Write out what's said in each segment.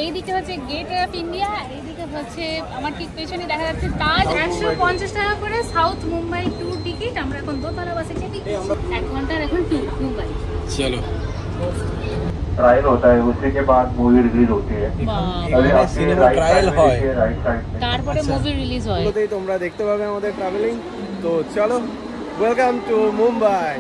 এইদিকে হচ্ছে gate of India, এইদিকে হচ্ছে আমার ঠিক পেছনে দেখা যাচ্ছে তাজ। 150 টাকা করে সাউথ মুম্বাই ট্যুর টিকিট। আমরা এখন দোতলা বাসে চেপে গেছি, 1 ঘন্টার এখন ট্যুর মুম্বাই। চলো ट्रायल होता है, उसी के बाद मूवी रिलीज होती है। সিনেমা ট্রায়াল হয়, তারপরে মুভি রিলিজ হয়। তোমরা দেখতে পাবে আমাদের ট্রাভেলিং। তো চলো, ওয়েলকাম টু মুম্বাই।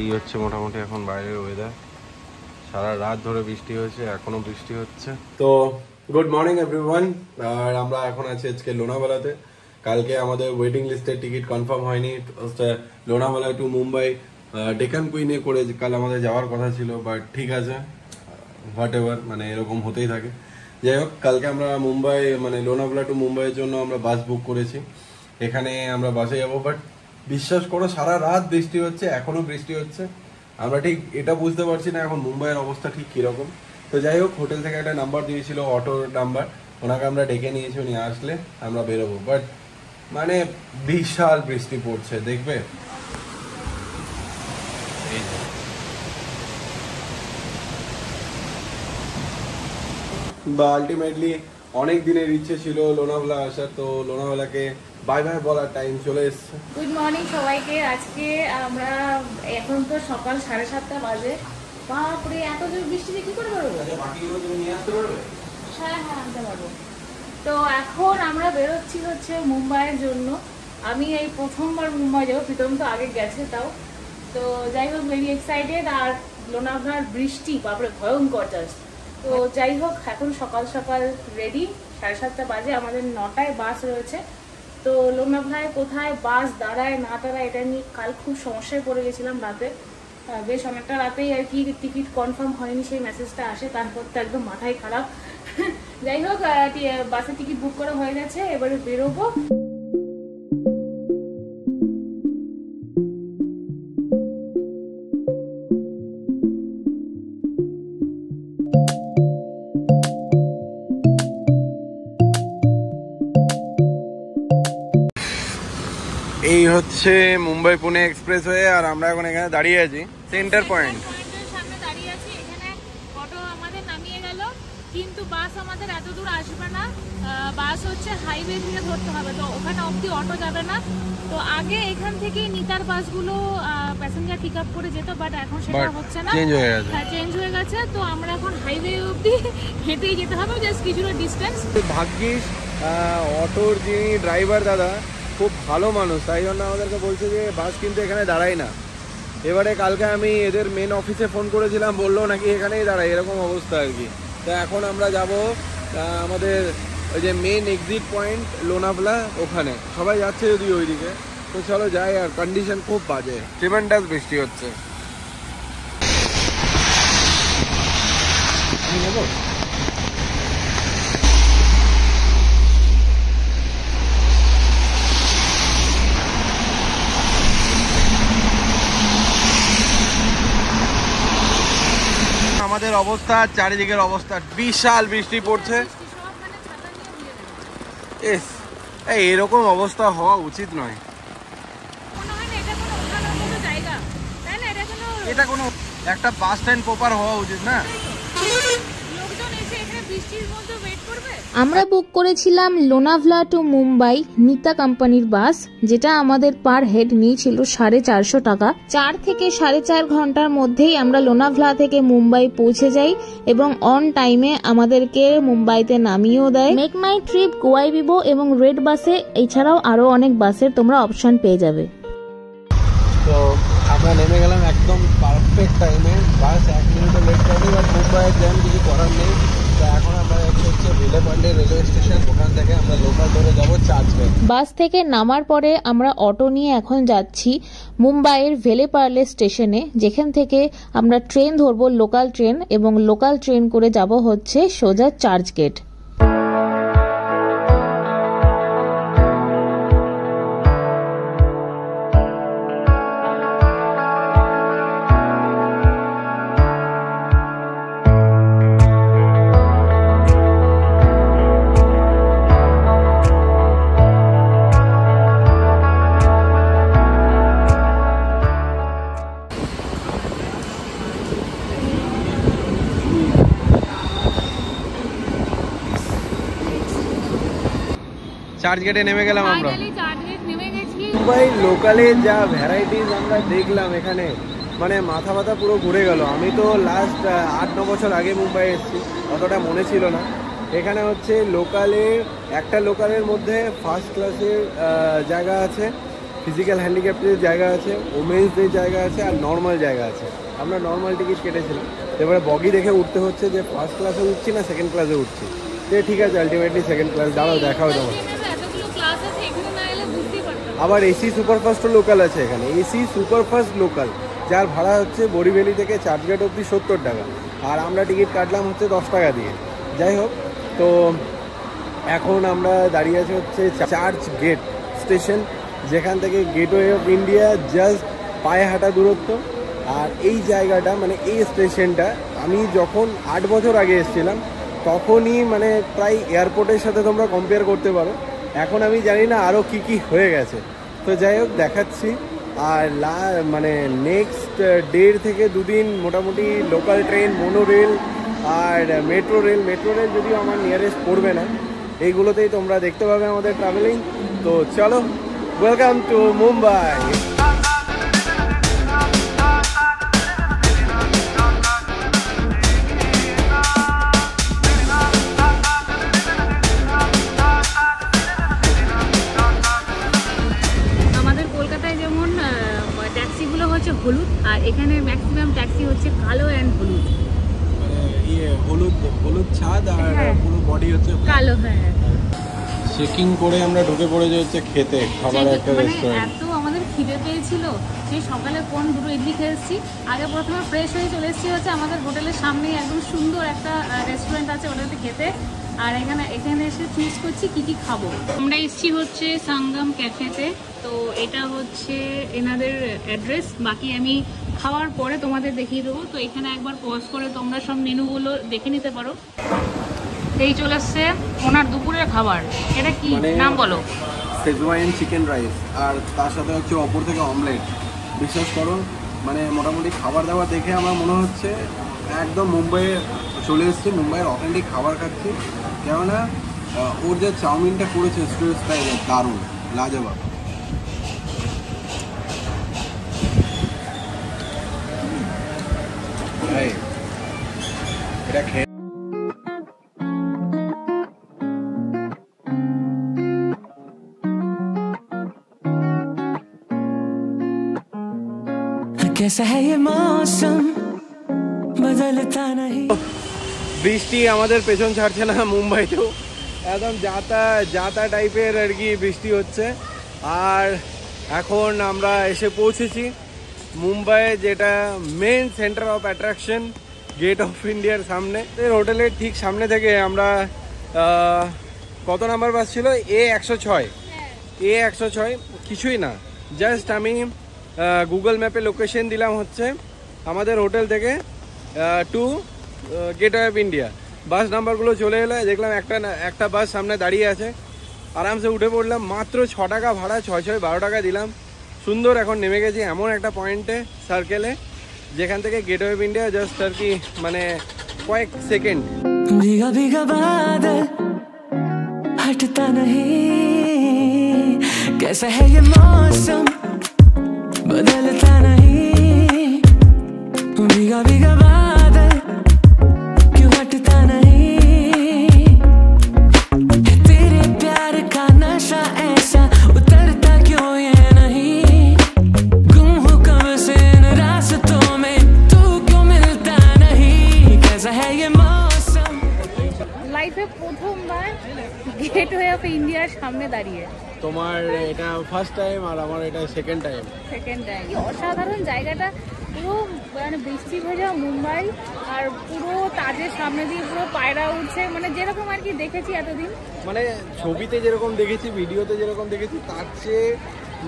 এই হচ্ছে মোটামুটি এখন বাইরের ওয়েদার। সারা রাত ধরে বৃষ্টি হয়েছে, এখনো বৃষ্টি হচ্ছে। তো গুড মর্নিং এভরিওয়ান। আর আমরা এখন আছি আজকে লোনাভালাতে। কালকে আমাদের ওয়েটিং লিস্টের টিকিট কনফার্ম হয়নি। লোনাভালা টু মুম্বাই ডেকান কুইনে করে কাল আমাদের যাওয়ার কথা ছিল, বাট ঠিক আছে, হোয়াট এভার, মানে এরকম হতেই থাকে। যাই হোক, কালকে আমরা মুম্বাই মানে লোনাভালা টু মুম্বাইয়ের জন্য আমরা বাস বুক করেছি। এখানে আমরা বাসে যাবো, বাট বিশ্বাস করো সারা রাত বৃষ্টি হচ্ছে, এখনো বৃষ্টি হচ্ছে। আমরা ঠিক এটা বুঝতে পারছি না এখন মুম্বাইয়ের অবস্থা ঠিক কিরকম। তো যাই হোক, হোটেল থেকে একটা নাম্বার দিয়েছিল, অটোর নাম্বার, ওনাকে আমরা ডেকে নিয়েছি, উনি আসলে আমরা বেরোবো। বাট মানে বিশাল বৃষ্টি পড়ছে, দেখবে। বা আলটিমেটলি অনেক দিনের ইচ্ছে ছিল লোনাভালা আসার, তো লোনাভালাকে বাই বাই বলার টাইম চলে এসছে। গুড মর্নিং সবাইকে। আজকে আমরা এখন তো সকাল 7:30 বাজে। বাপরে, এত জোর বৃষ্টিতে কি করে বেরোবো? হ্যাঁ আনতে পারবো। তো এখন আমরা বেরোচ্ছি হচ্ছে মুম্বাইয়ের জন্য। আমি এই প্রথমবার মুম্বাই যাবো, প্রীতম তো আগে গেছে তাও। তো যাই হোক, ভেরি এক্সাইটেড। আর লোনাভালার বৃষ্টি বাপরে ভয়ঙ্কর জাস্ট। তো যাই হোক, এখন সকাল সকাল রেডি, 7:30 বাজে। আমাদের 9টায় বাস রয়েছে। তো লোনাভালায় কোথায় বাস দাঁড়ায় না দাঁড়ায় এটা নিয়ে কাল খুব সমস্যায় পড়ে গেছিলাম রাতে। বেশ অনেকটা রাতেই আর কি টিকিট কনফার্ম হয়নি, সেই মেসেজটা আসে। তারপর তো একদম মাথায় খারাপ। যাই হোক, বাসের টিকিট বুক করা হয়ে গেছে, এবারে বেরোবো। এই হচ্ছে মুম্বাই পুনে এক্সপ্রেস ওয়ে, আর আমরা এখন এখানে দাঁড়িয়ে আছি সেন্টার পয়েন্ট। সামনে দাঁড়িয়ে আছি। এখানে অটো আমাদের নামিয়ে গেল, কিন্তু বাস আমাদের এত দূর আসবে না। বাস হচ্ছে হাইওয়ে থেকে ধরতে হবে, তো ওখানে অবধি অটো যাবে না। তো আগে এখান থেকে নিতার বাসগুলো প্যাসেঞ্জার পিক আপ করে যেত, বাট এখন সেটা হচ্ছে না, চেঞ্জ হয়ে গেছে। হ্যাঁ চেঞ্জ হয়ে গেছে। তো আমরা এখন হাইওয়ে অবধি হেঁটেই যেতে হবে, জাস্ট কিছুটা ডিস্টেন্স। ভাগ্যিস অটোর যিনি ড্রাইভার দাদা খুব ভালো মানুষ, তাই জন্য আমাদেরকে বলছে যে বাস কিন্তু এখানে দাঁড়ায় না। এবারে কালকে আমি এদের মেন অফিসে ফোন করেছিলাম, বললো নাকি এখানেই দাঁড়ায়, এরকম অবস্থা আর কি। তো এখন আমরা যাব আমাদের ওই যে মেন এক্সিট পয়েন্ট লোনাভালা, ওখানে সবাই যাচ্ছে যদি ওইদিকে। তো চলো যাই। আর কন্ডিশন খুব বাজে, ট্রিমেন্ডাস বৃষ্টি হচ্ছে। আমাদের অবস্থা, চারিদিকের অবস্থা, বিশাল বৃষ্টি পড়ছে। এরকম অবস্থা হওয়া উচিত নয়। এটা কোনো একটা বাস স্ট্যান্ড প্রপার হওয়া উচিত না। আমরা বুক করেছিলাম লোনাভালা টু মুম্বাই নিতা কোম্পানির বাস, যেটা আমাদের পার হেড নিয়েছিল 450 টাকা। 4 থেকে 4.5 ঘন্টার মধ্যেই আমরা লোনাভালা থেকে মুম্বাই পৌঁছে যাই এবং অন টাইমে আমাদেরকে মুম্বাইতে নামিয়েও দেয়। মেক মাই ট্রিপ, গোয়াই বিবো এবং রেড বাসে, এছাড়াও আরো অনেক বাসের তোমরা অপশন পেয়ে যাবে। তো আমরা নেমে গেলাম একদম পারফেক্ট টাইমে। বাস 1 মিনিটও লেট করেনি, বাট মুম্বাইয়ের জ্যাম কিছু করার নেই। তো এখন আমরা হচ্ছে ভিলেপান্ডি রেলওয়ে স্টেশন, ওখান থেকে আমরা লোকাল ধরে যাবো চার্চগেট। বাস থেকে নামার পরে আমরা অটো নিয়ে এখন যাচ্ছি মুম্বাইয়ের ভেলেপার্লে স্টেশনে, যেখান থেকে আমরা ট্রেন ধরবো, লোকাল ট্রেন, এবং লোকাল ট্রেন করে যাব হচ্ছে সোজা চার্চগেট। চার্চগেটে নেমে গেলাম আমরা। চার্চগেট নেমে গেছি। মুম্বাই লোকালে যা ভ্যারাইটিস আমরা দেখলাম এখানে, মানে মাথা ব্যথা পুরো ঘুরে গেল। আমি তো লাস্ট 8-9 বছর আগে মুম্বাই এসেছি, অতটা মনে ছিল না। এখানে হচ্ছে লোকালে, একটা লোকালের মধ্যে ফার্স্ট ক্লাসের জায়গা আছে, ফিজিক্যাল হ্যান্ডিক্যাপ্টের জায়গা আছে, ওমেন্সদের জায়গা আছে, আর নর্মাল জায়গা আছে। আমরা নর্মাল টিকিট কেটেছিলাম, এবারে বগি দেখে উঠতে হচ্ছে যে ফার্স্ট ক্লাসে উঠছি না সেকেন্ড ক্লাসে উঠছি। ঠিক আছে, আলটিমেটলি সেকেন্ড ক্লাস। দাঁড়াও দেখাও তোমার। আবার এসি সুপারফাস্টও লোকাল আছে এখানে, এসি সুপারফাস্ট লোকাল, যার ভাড়া হচ্ছে বরিভ্যালি থেকে চার্চগেট অবধি 70 টাকা, আর আমরা টিকিট কাটলাম হচ্ছে 10 টাকা দিয়ে। যাই হোক, তো এখন আমরা দাঁড়িয়ে আছি হচ্ছে চার্চগেট স্টেশন, যেখান থেকে গেটওয়ে অফ ইন্ডিয়া জাস্ট পায়ে হাঁটা দূরত্ব। আর এই জায়গাটা, মানে এই স্টেশনটা, আমি যখন 8 বছর আগে এসেছিলাম তখনই মানে প্রায় এয়ারপোর্টের সাথে তোমরা কম্পেয়ার করতে পারো। এখন আমি জানি না আরও কি কি হয়ে গেছে, তো যাই হোক দেখাচ্ছি। আর মানে নেক্সট 1.5 থেকে 2 দিন মোটামুটি লোকাল ট্রেন, মোনো রেল আর মেট্রো রেল যদিও আমার নিয়ারেস্ট পড়বে না, এইগুলোতেই তোমরা দেখতে পাবে আমাদের ট্রাভেলিং। তো চলো, ওয়েলকাম টু মুম্বাই। হলুদ, আর এখানে ম্যাক্সিমাম ট্যাক্সি হচ্ছে কালো অ্যান্ড হলুদ, হলুদ ছাদ আর পুরো বডি হচ্ছে কালো। হ্যাঁ, চেকিং করে আমরা ঢুকে পড়েছি হচ্ছে খেতে, খাবারের একটা রেস্টুরেন্ট। এত আমাদের খিদে পেয়েছিল, সেই সকালে কোন 2 ইডলি খেয়েছি। আগে প্রথমে ফ্রেশ হয়ে চলে এসেছি হচ্ছে আমাদের হোটেলের সামনেই একদম সুন্দর একটা রেস্টুরেন্ট আছে, ওটাতে খেতে। আর এখানে এসে চুজ করছি কি কি খাবো। আমরা এসেছি হচ্ছে সঙ্গম ক্যাফেতে, তো এটা হচ্ছে এনাদের অ্যাড্রেস। বাকি আমি খাওয়ার পরে তোমাদের দেখিয়ে দেবো। তো এখানে একবার পজ করে তোমরা সব মেনুগুলো দেখে নিতে পারো। এই চলে আসছে ওনার দুপুরের খাবার। এটা কি নাম বলো? শেজওয়ান চিকেন রাইস, আর তার সাথে হচ্ছে অপর থেকে অমলেট। বিশ্বাস করো, মানে মোটামুটি খাবার দাবার দেখে আমার মনে হচ্ছে একদম মুম্বাইয়ে চলে এসেছি, মুম্বাইয়ের অথেন্টিক খাবার খাচ্ছি। কেননা ওর যে চাউমিনটা করেছে স্ট্রিট স্টাইলে, দারুণ, লাজবাব। এটা খেয়ে कैसा है ये मौसम बदलता नहीं। বৃষ্টি আমাদের পেছন ছাড়ছে না, মুম্বাইতেও একদম যাতা টাইপের আর কি বৃষ্টি হচ্ছে। আর এখন আমরা এসে পৌঁছেছি মুম্বাইয়ে, যেটা main centre of attraction, gate of ইন্ডিয়ার সামনে। এর হোটেলের ঠিক সামনে থেকে আমরা কত নাম্বার বাস ছিল? A106 কিছুই না, জাস্ট আমি গুগল ম্যাপে লোকেশন দিলাম হচ্ছে আমাদের হোটেল থেকে টু গেটওয়ে অফ ইন্ডিয়া। বাস নাম্বারগুলো চলে এলো, দেখলাম একটা বাস সামনে দাঁড়িয়ে আছে, আরামসে উঠে পড়লাম। মাত্র 6 টাকা ভাড়া, 6-12 টাকা দিলাম। সুন্দর, এখন নেমে গেছি এমন একটা পয়েন্টে সার্কেলে, যেখান থেকে গেটওয়ে অফ ইন্ডিয়া জাস্ট আর কি মানে কয়েক সেকেন্ড। भीगा भीगा बादल हटता नहीं, कैसा है ये मौसम बदलता नहीं। भीगा भीगा बादल क्यों हटता नहीं, तेरे प्यार का नशा ऐसा उतरता क्यों ये नहीं। गुम हो कब से इन रास्तों में, तू क्यों मिलता नहीं, कैसा है ये मौसम। সামনে দাঁড়িয়ে। তোমার এটা ফার্স্ট টাইম আর আমার এটা সেকেন্ড টাইম। অসাধারণ জায়গাটা, পুরো মানে বৃষ্টি ভেজা মুম্বাই, আর পুরো তাজের সামনে দিয়ে পুরো পায়রা উঠছে, মানে যেরকম আর কি দেখেছি এতদিন, মানে ছবিতে যেরকম দেখেছি, ভিডিওতে যেরকম দেখেছি, তার চেয়ে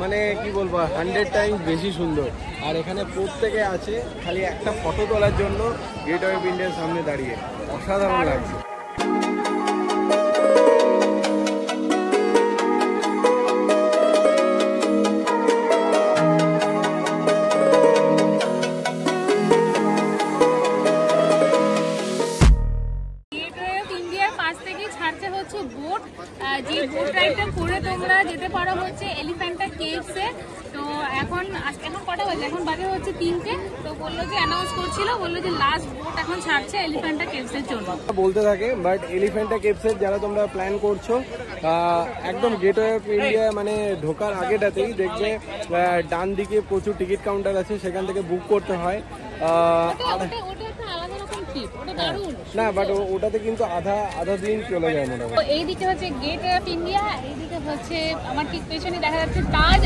মানে কি বলবো 100 টাইমস বেশি সুন্দর। আর এখানে প্রত্যেকে আছে খালি একটা ফটো তোলার জন্য গেটওয়ে অফ ইন্ডিয়ার সামনে দাঁড়িয়ে, অসাধারণ লাগছে। বোট, যে বোট রাইডটা করে তোমরা যেতে পারো হচ্ছে এলিফ্যান্টা কেভসে। তো এখন কটা বাজে? এখন বাজে হচ্ছে 3টে। তো বললো যে অ্যানাউন্স করছিল, বললো যে লাস্ট বোট এখন ছাড়ছে এলিফ্যান্টা কেভসের জন্য বলতে থাকে। বাট এলিফ্যান্টা কেভসের যারা তোমরা প্ল্যান করছো, একদম গেটওয়ে অফ ইন্ডিয়া মানে ঢোকার আগেটাতেই দেখবে ডান দিকে প্রচুর টিকিট কাউন্টার আছে, সেখান থেকে বুক করতে হয়। না, বাট ওটাতে কিন্তু আধা দিন চলে যায় মোটামুটি। এইদিকে হচ্ছে গেটওয়ে অফ ইন্ডিয়া, এইদিকে হচ্ছে আমার ঠিক পেছনে দেখা যাচ্ছে তাজ।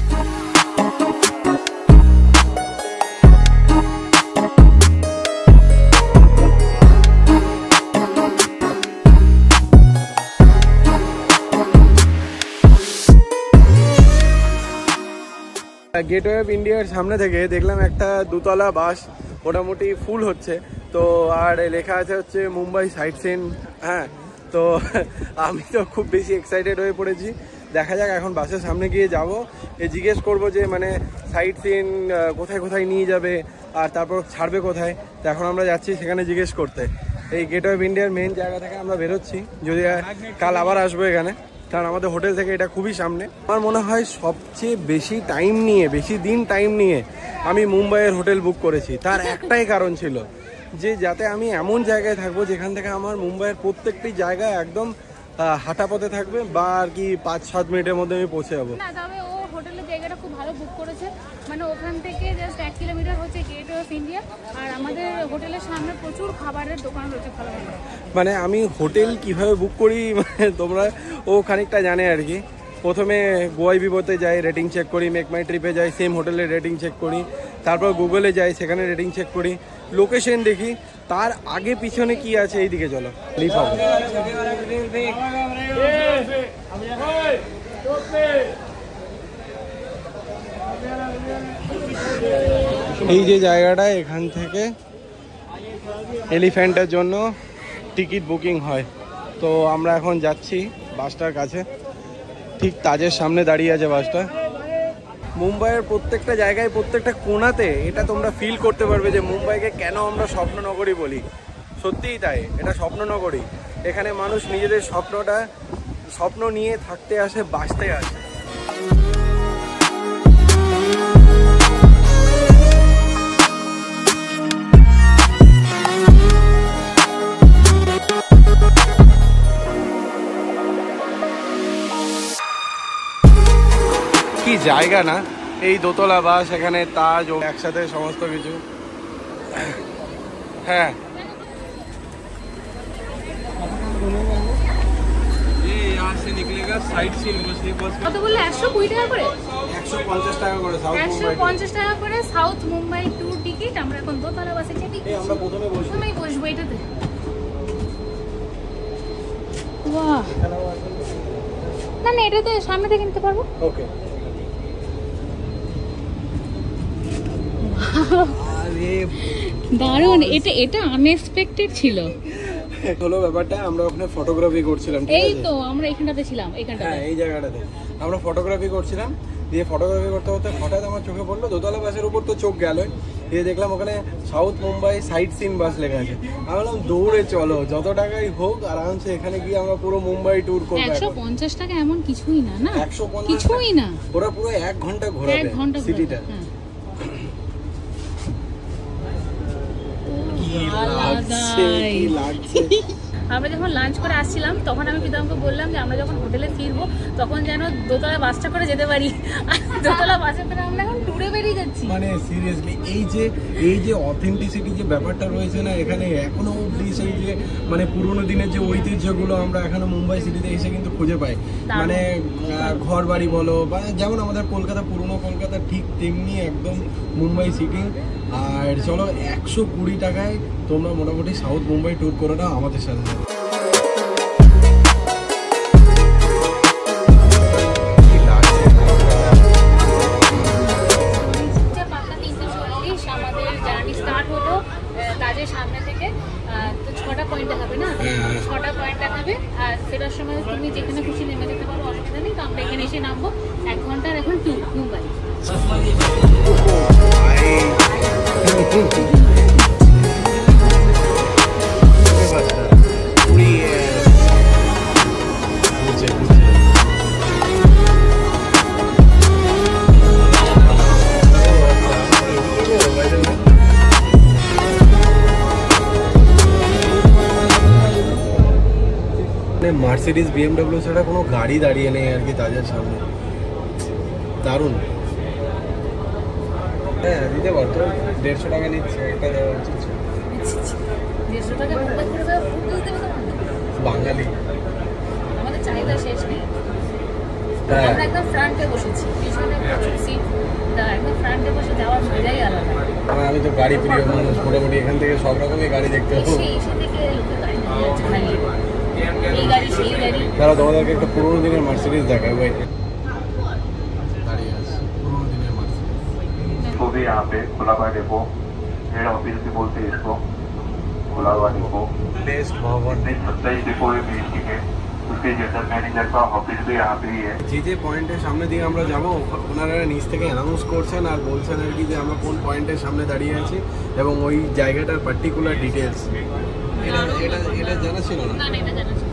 গেটওয়ে অফ ইন্ডিয়ার সামনে থেকে দেখলাম একটা 2তলা বাস মোটামুটি ফুল হচ্ছে। তো আর লেখা আছে হচ্ছে মুম্বাই সাইট সিন। হ্যাঁ, তো আমি তো খুব বেশি এক্সাইটেড হয়ে পড়েছি। দেখা যাক, এখন বাসের সামনে গিয়ে যাব, জিজ্ঞেস করবো যে মানে সাইট সিন কোথায় কোথায় নিয়ে যাবে আর তারপর ছাড়বে কোথায়। তো এখন আমরা যাচ্ছি সেখানে জিজ্ঞেস করতে। এই গেটওয়ে অফ ইন্ডিয়ার মেন জায়গা থেকে আমরা বেরোচ্ছি, যদি কাল আবার আসবো এখানে, কারণ আমাদের হোটেল থেকে এটা খুবই সামনে। আমার মনে হয় সবচেয়ে বেশি দিন টাইম নিয়ে আমি মুম্বাইয়ের হোটেল বুক করেছি। তার একটাই কারণ ছিল যে যাতে আমি এমন জায়গায় থাকবো যেখান থেকে আমার মুম্বাইয়ের প্রত্যেকটি জায়গা একদম হাঁটা পথে থাকবে, বা আর কি 5-7 মিনিটের মধ্যে আমি পৌঁছে যাবো। না, তবে ও হোটেলের জায়গাটা খুব ভালো বুক করেছে, মানে ওখান থেকে জাস্ট 1 কিলোমিটার হচ্ছে গেটওয়ে অফ ইন্ডিয়া, আর আমাদের হোটেলের সামনে প্রচুর খাবারের দোকান রয়েছে ভালো ভালো। মানে আমি হোটেল কিভাবে বুক করি মানে তোমরা ও খানিকটা জানে আর কি। প্রথমে গোয়াই বিবোতে যাই, রেটিং চেক করি, মেক মাই ট্রিপে যাই, সেম হোটেলের রেটিং চেক করি, তারপর গুগলে যাই, সেখানে রেটিং চেক করি, লোকেশন দেখি, তার আগে পিছনে কি আছে এইদিকে চলো লিভ হবে। এই যে জায়গাটা, এখান থেকে এলিফ্যান্টের জন্য টিকিট বুকিং হয়। তো আমরা এখন যাচ্ছি বাসটার কাছে, ঠিক তাজের সামনে দাঁড়িয়ে আছে বাসটা। মুম্বাইয়ের প্রত্যেকটা জায়গায়, প্রত্যেকটা কোণাতে এটা তোমরা ফিল করতে পারবে যে মুম্বাইকে কেন আমরা স্বপ্ননগরী বলি। সত্যিই তাই, এটা স্বপ্ননগরী। এখানে মানুষ নিজেদের স্বপ্ন নিয়ে থাকতে আসে, বাঁচতে আসে। কি জায়গা না, এই 2তলা বাস, এখানে তাজ একসাথে সমস্ত কিছু। হ্যাঁ, কত বললে? 120 টাকা করে? 150 টাকা করে, 150 টাকা করে সাউথ মুম্বাই ট্যুর টিকিট। আমরা এখন 2তলা বাসে চেপে আমরা প্রথমেই বসবো এটাতে। বাহ, না এটাতে সামনে থেকে নিতে পারবো। ওকে, দারুণ, এটা আনএক্সপেক্টেড ছিল। হলো ব্যাপারটা, আমরা ওখানে ফটোগ্রাফি করছিলাম। এই তো আমরা এখানটাতে ছিলাম, হ্যাঁ এই জায়গাটাতে আমরা ফটোগ্রাফি করছিলাম। দিয়ে ফটোগ্রাফি করতে করতে হঠাৎ আমার চোখে পড়লো 2তলা বাসের উপর, তো চোখ গেল। দিয়ে দেখলাম ওখানে সাউথ মুম্বাই সাইট সিন বাস লেখা আছে। আমি বললাম দৌড়ে চলো, যত টাকাই হোক আরামসে এখানে গিয়ে আমরা পুরো মুম্বাই ট্যুর করবো। 150 টাকা এমন কিছুই না, না 150 কিছুই না, ওরা পুরো 1 ঘন্টা ঘোরাবে সিটিটা। আমরা যখন লাঞ্চ করে আসছিলাম তখন আমি প্রীতমকে বললাম যে আমরা যখন হোটেলে ফিরবো তখন যেন 2তলা বাসটা করে যেতে পারি। দোতলা বাসে করে আমরা এখন ট্যুরে বেরিয়ে যাচ্ছি। মানে সিরিয়াসলি এই যে অথেন্টিসিটি যে ব্যাপারটা রয়েছে না এখানে এখনো অবধি, সেই যে মানে পুরোনো দিনের যে ঐতিহ্যগুলো আমরা এখনো মুম্বাই সিটিতে এসে কিন্তু খুঁজে পাই। মানে ঘর বাড়ি বলো বা যেমন আমাদের কলকাতা, পুরোনো কলকাতা ঠিক তেমনি একদম মুম্বাই সিটি। আর চলো 120 টাকায় তোমরা মোটামুটি সাউথ মুম্বাই ট্যুর করে নাও আমাদের সাথে। সামনে থেকে তো 6টা পয়েন্ট দেখাবে না, 6টা পয়েন্ট দেখাবে। আর ফেরার সময় তুমি যেখানে খুশি নেমে যেতে পারো, অসুবিধা নেই। তো আমরা এখানে এসে নামবো 1 ঘন্টার এখন ট্যুর মুম্বাই। মার্সিডিজ BMW ছাড়া কোনো গাড়ি দাঁড়িয়ে নেই আর কি তাদের সামনে। দারুণ। হ্যাঁ দিতে পারতো, 150 টাকা নিচ্ছে, একটা দেওয়া উচিত। 150 টাকা বাঙালি, আমাদের চাহিদা শেষ নেই। আমরা একদম ফ্রন্টে বসেছি, পিছনে প্রচুর সিট, একদম ফ্রন্টে বসে যাওয়ার মজাই আলাদা। আমি তো গাড়ি প্রিয় মানুষ, মোটামুটি এখান থেকে সব রকমের গাড়ি দেখতে পাবো। এসে থেকে লোকে গাড়ি নিয়ে যাচ্ছে খালি, এই গাড়ি সেই গাড়ি। তারা তোমাদেরকে একটা পুরোনো দিনের মার্সিডিজ দেখায় ভাই, দাঁড়িয়ে আছে পুরোনো দিনের মার্সিডিজ। तो भी यहाँ पे खुला हुआ डिपो, हेड ऑफिस भी बोलते हैं इसको, खुला हुआ डिपो। बेस्ट भवन 27 डिपो है बीएसटी के, उसके जनरल मैनेजर का ऑफिस भी यहाँ पे ही है। যে পয়েন্টের সামনে দিয়ে আমরা যাবো ওনারা নিচ থেকে অ্যানাউন্স করছেন আর বলছেন আর কি যে আমরা কোন পয়েন্টের সামনে দাঁড়িয়ে আছি এবং ওই জায়গাটার পার্টিকুলার ডিটেলস। এটা জানা ছিল না? না এটা জানা ছিল।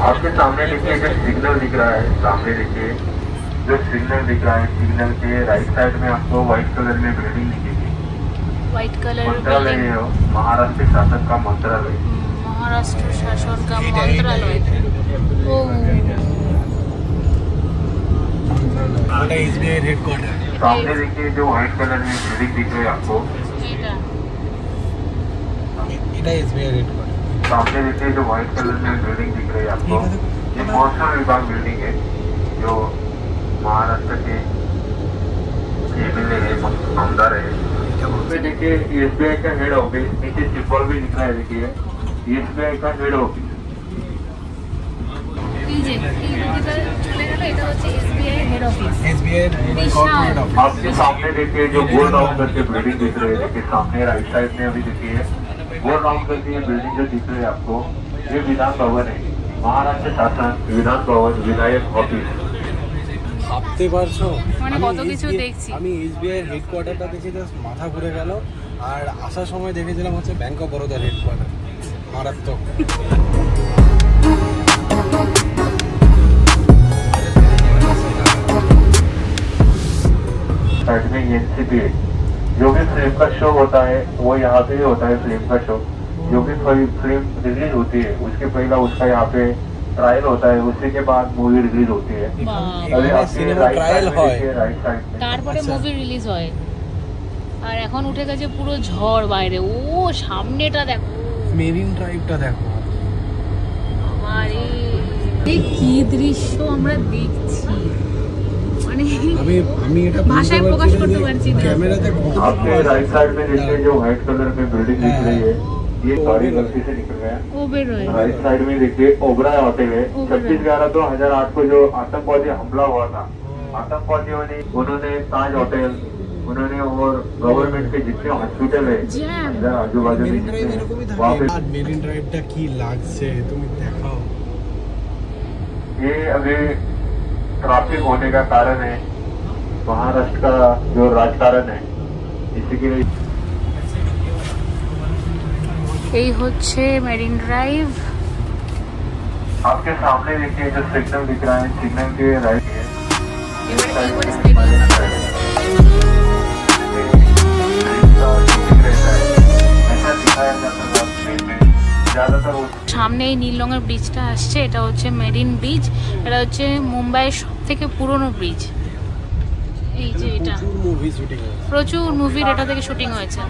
आपके सामने देखिए जो सिग्नल दिख रहा है, सामने देखिए जो सिग्नल दिख रहा है, सिग्नल के राइट साइड में आपको व्हाइट कलर में बिल्डिंग दिखेगी। व्हाइट कलर मंत्रालय है, महाराष्ट्र शासन का मंत्रालय। महाराष्ट्र शासन का मंत्रालय। ओ ওটা SBI হেডকোয়ার্টার। सामने देखिए जो व्हाइट कलर में बिल्डिंग दिख रही है आपको, এটা SBI हेडक्वार्टर। सामने देखिए जो व्हाइट कलर में बिल्डिंग दिख रही है आपको, ये मौसम विभाग बिल्डिंग है जो महाराष्ट्र के एमएलए है, आमदार है। पे देखिए एसबीआई का हेड ऑफिस, नीचे सिंबल भी दिख रहा है, देखिए एसबीआई का हेड ऑफिस। आपके सामने देखिए जो गोल राउंड करके बिल्डिंग दिख रही है, देखिए सामने राइट साइड में अभी देखिए गोल राउंड करके ये बिल्डिंग जो दिख रही है आपको, ये विधान भवन है, महाराष्ट्र शासन विधान भवन विधायक ऑफिस। ভাবতে পারছো মানে কত কিছু দেখছি। আমি SBI এর হেডকোয়ার্টারটা দেখে জাস্ট মাথা ঘুরে গেল। আর আসার সময় দেখেছিলাম হচ্ছে ব্যাংক অফ বরোদার হেডকোয়ার্টার। মারাত্মক। साइड में NCPA, जो भी फिल्म का शो होता है वो यहाँ पे ही होता है। फिल्म का शो जो भी फिल्म रिलीज होती है उसके पहला उसका यहाँ पे ट्रायल होता है, उसी के बाद मूवी रिलीज होती है। अभी आपके राइट साइड में देखिए, राइट साइड में তারপরে মুভি রিলিজ হয়। আর এখন উঠে গেছে পুরো ঝড় বাইরে। ও সামনেটা দেখো, মেরিন ড্রাইভটা দেখো। আরে কি দৃশ্য আমরা দেখছি, মানে আমি এটা ভাষায় প্রকাশ করতে পারছি না। ক্যামেরাতে आपके राइट साइड में देखिए जो व्हाइट कलर में बिल्डिंग दिख रही है, ये गाड़ी गलती से निकल गया। राइट साइड में देखिए ओबराय होटल है। 26/11/2008 को जो आतंकवादी हमला हुआ था, आतंकवादियों ने उन्होंने ताज होटल, उन्होंने और गवर्नमेंट के जितने हॉस्पिटल है इधर आजू बाजू में वहाँ पे মেরিন ড্রাইভটা কি লাগছে তুমি দেখাও। ये अभी ट्रैफिक होने का कारण है, महाराष्ट्र का जो राजकारण है, इसी के लिए এই হচ্ছে মেরিন ড্রাইভ। आपके सामने देखिए जो सिग्नल दिख रहा है, सिग्नल के राइट है এবারে কি করে স্টেডিয়ামটা সামনে এই নীল রঙের ব্রিজটা আসছে, এটা হচ্ছে মেরিন ব্রিজ। এটা হচ্ছে মুম্বাইয়ের সব থেকে পুরনো ব্রিজ। এই যে এটা প্রচুর মুভির এটা থেকে শুটিং হয়েছে।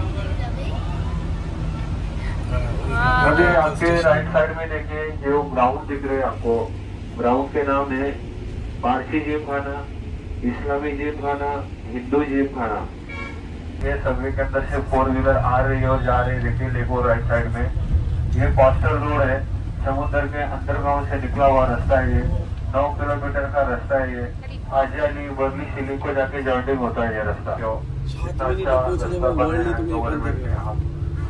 आपके राइट साइड में देखिए जो ग्राउंड दिख रहे हैं आपको, ग्राउंड के नाम है पारसी जिम खाना, इस्लामी जिम खाना, हिंदू जिम खाना। ये सबवे के अंदर से 4 व्हीलर आ रही है और जा रही है। देखिए लेको राइट साइड में ये कोस्टल रोड है, समुद्र के अंडरग्राउंड से निकला हुआ रास्ता है। ये 9 किलोमीटर का रास्ता है। ये आजी अली बर्ली सीलिंग को जाके जॉइंटिंग होता है ये रास्ता।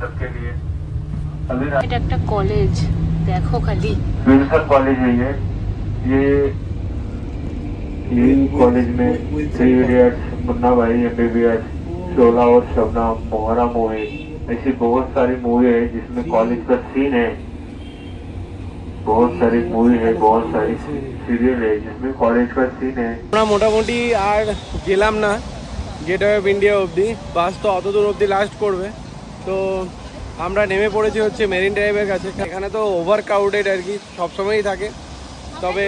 सबके लिए এটা একটা কলেজ, দেখো খালি विल्सन कॉलेज है ये कॉलेज में 3 इडियट्स, मुन्ना भाई, MBBS, शोला और शबनम, मोहरा मूवी, ऐसी बहुत सारी मूवी है जिसमें कॉलेज का सीन है। बहुत सारी मूवी है, बहुत सारी सीरियल है जिसमें कॉलेज का सीन है। আমরা মোটামুটি আর গেলাম না গেটওয়ে অফ ইন্ডিয়া অবধি, বাস তো অত দূর অবধি লাস্ট করবে। তো আমরা নেমে পড়েছি হচ্ছে মেরিন ড্রাইভের কাছে। এখানে তো ওভার ক্রাউডেড আর কি, সবসময়ই থাকে, তবে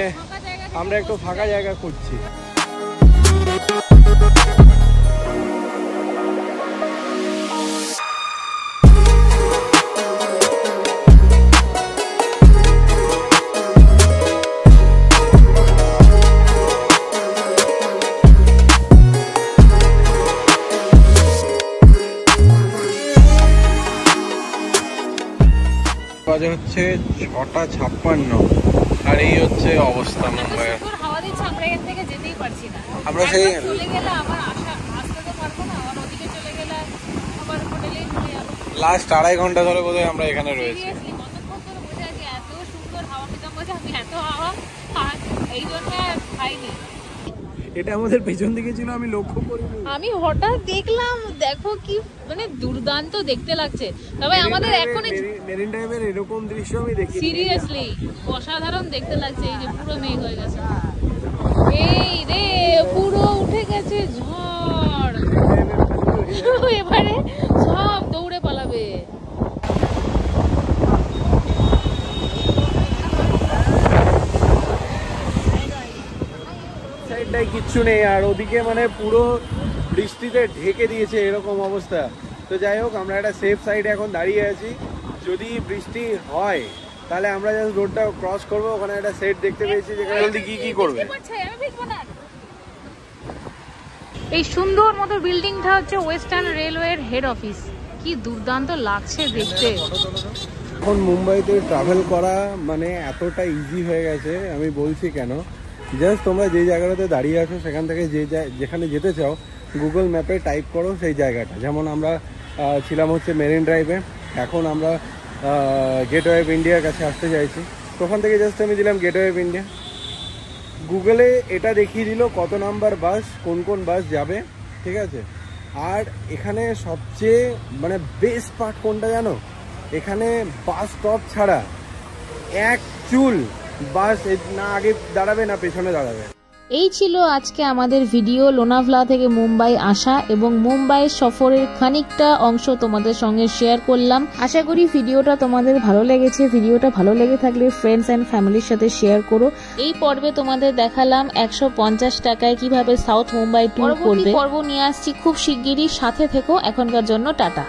আমরা একটু ফাঁকা জায়গা খুঁজছি। বাজে হচ্ছে 6:56 আর এই হচ্ছে অবস্থা মুম্বাইয়ের। হাওয়া দিচ্ছে, আমরা এখান থেকে যেতেই পারছি না। আমরা সেই চলে গেলে আবার আসতে তো পারবো না, আবার ওদিকে চলে গেলে আবার হোটেলেই চলে যাবো। লাস্ট 2.5 ঘন্টা ধরে বোধহয় আমরা এখানে রয়েছি। কতক্ষণ ধরে বসে আছি, এত সুন্দর হাওয়া খেতাম, বসে আমি এত হাওয়া এই জন্য খাইনি। এটা আমাদের পেছন দিকে ছিল, আমি লক্ষ্য করিনি। আমি হঠাৎ দেখলাম, দেখো কি মানে দুর্দান্ত দেখতে লাগছে। তবে আমাদের এখন মেরিন ড্রাইভের এরকম দৃশ্য আমি দেখি, সিরিয়াসলি অসাধারণ দেখতে লাগছে। এই যে পুরো মেঘ হয়ে গেছে, এই রে পুরো উঠে গেছে ঝড়। এবারে সব দৌড়ে পালাবে। সাইডটাই কিচ্ছু নেই, আর ওদিকে মানে পুরো বৃষ্টিতে ঢেকে দিয়েছে এরকম অবস্থা। তো যাই হোক, আমরা একটা সেফ সাইডে এখন দাঁড়িয়ে আছি। যদি বৃষ্টি হয় তাহলে আমরা জাস্ট রোডটা ক্রস করবো। ওখানে একটা সেট দেখতে পেয়েছি যেখানে জলদি কি করবে। এই সুন্দর মতো বিল্ডিংটা হচ্ছে ওয়েস্টার্ন রেলওয়ের হেড অফিস। কি দুর্দান্ত লাগছে দেখতে। এখন মুম্বাইতে ট্রাভেল করা মানে এতটা ইজি হয়ে গেছে, আমি বলছি কেন। জাস্ট তোমরা যে জায়গাটাতে দাঁড়িয়ে আছো সেখান থেকে যেখানে যেতে চাও গুগল ম্যাপে টাইপ করো সেই জায়গাটা। যেমন আমরা ছিলাম হচ্ছে মেরিন ড্রাইভে, এখন আমরা গেটওয়ে অফ ইন্ডিয়ার কাছে আসতে চাইছি। তো ওখান থেকে জাস্ট আমি দিলাম গেটওয়ে অফ ইন্ডিয়া, গুগলে এটা দেখিয়ে দিল কত নাম্বার বাস, কোন কোন বাস যাবে, ঠিক আছে। আর এখানে সবচেয়ে মানে বেস্ট পার্ট কোনটা জানো, এখানে বাস স্টপ ছাড়া এক চুল বাস না আগে দাঁড়াবে না পেছনে দাঁড়াবে। এই ছিল আজকে আমাদের ভিডিও লোনাভলা থেকে মুম্বাই আসা এবং মুম্বাই সফরের খানিকটা অংশ তোমাদের সঙ্গে শেয়ার করলাম। আশা করি ভিডিওটা তোমাদের ভালো লেগেছে। ভিডিওটা ভালো লেগে থাকলে ফ্রেন্ডস এন্ড ফ্যামিলির সাথে শেয়ার করো। এই পর্বে তোমাদের দেখালাম 150 টাকায় কিভাবে সাউথ মুম্বাই ট্যুর করবে। পর্ব নিয়ে আসছি খুব শিগগিরই, সাথে থেকো। এখনকার জন্য টাটা।